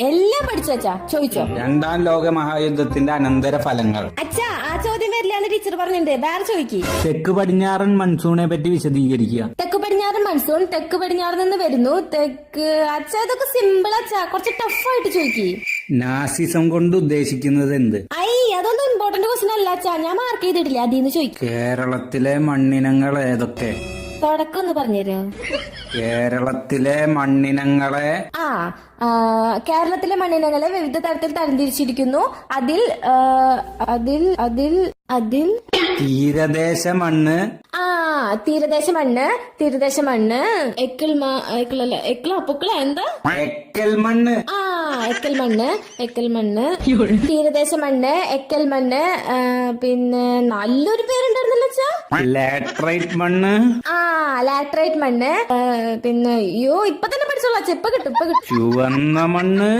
എല്ലാം പഠിച്ചു അച്ഛാ. ചോദിച്ചോ. രണ്ടാം ലോക മഹായുദ്ധത്തിന്റെ അനന്തര ഫലങ്ങൾ. അച്ഛാ ആ ചോദ്യം വരില്ലാന്ന് ടീച്ചർ പറഞ്ഞിട്ടുണ്ട്. വേറെ ചോദിക്ക്. തെക്ക് പടിഞ്ഞാറൻ മൺസൂണെ പറ്റി വിശദീകരിക്കുക. തെക്ക് പടിഞ്ഞാറൻ മൺസൂൺ തെക്ക് പടിഞ്ഞാറ് നിന്ന് വരുന്നു. തെക്ക് അച്ഛാ ഇതൊക്കെ സിമ്പിൾ അച്ഛാ. കുറച്ച് ടഫായിട്ട് ചോദിക്ക്. നാസിസം കൊണ്ട് ഉദ്ദേശിക്കുന്നത് എന്ത്? അതൊന്നും ഇമ്പോർട്ടന്റ് ക്വസ്റ്റ്യൻ അല്ല അച്ഛാ. ഞാൻ മാർക്ക് ചെയ്തിട്ടില്ല. അതിന്ന് ചോദിക്കും. കേരളത്തിലെ മണ്ണിനങ്ങൾ ഏതൊക്കെ? തുടക്കം ഒന്ന് പറഞ്ഞുതരോ? കേരളത്തിലെ മണ്ണിനങ്ങളെ കേരളത്തിലെ മണ്ണിനങ്ങളെ വിവിധ തരത്തിൽ തരംതിരിച്ചിരിക്കുന്നു. അതിൽ തീരദേശ മണ്ണ്. തീരദേശ മണ്ണ് എക്കൽ എന്താ എക്കൽ മണ്ണ്. എക്കൽ മണ്ണ് തീരദേശ മണ്ണ് എക്കൽ മണ്ണ്. പിന്നെ നല്ലൊരു പേരുണ്ടായിരുന്നല്ലോ അച്ഛാ. ലാറ്ററൈറ്റ് മണ്ണ്. ലാറ്ററൈറ്റ് മണ്ണ്. പിന്നെ ഇപ്പൊ തന്നെ പഠിച്ചോളാം അച്ഛാ. ഇപ്പൊ കിട്ടും. ചുവന്ന മണ്ണ്.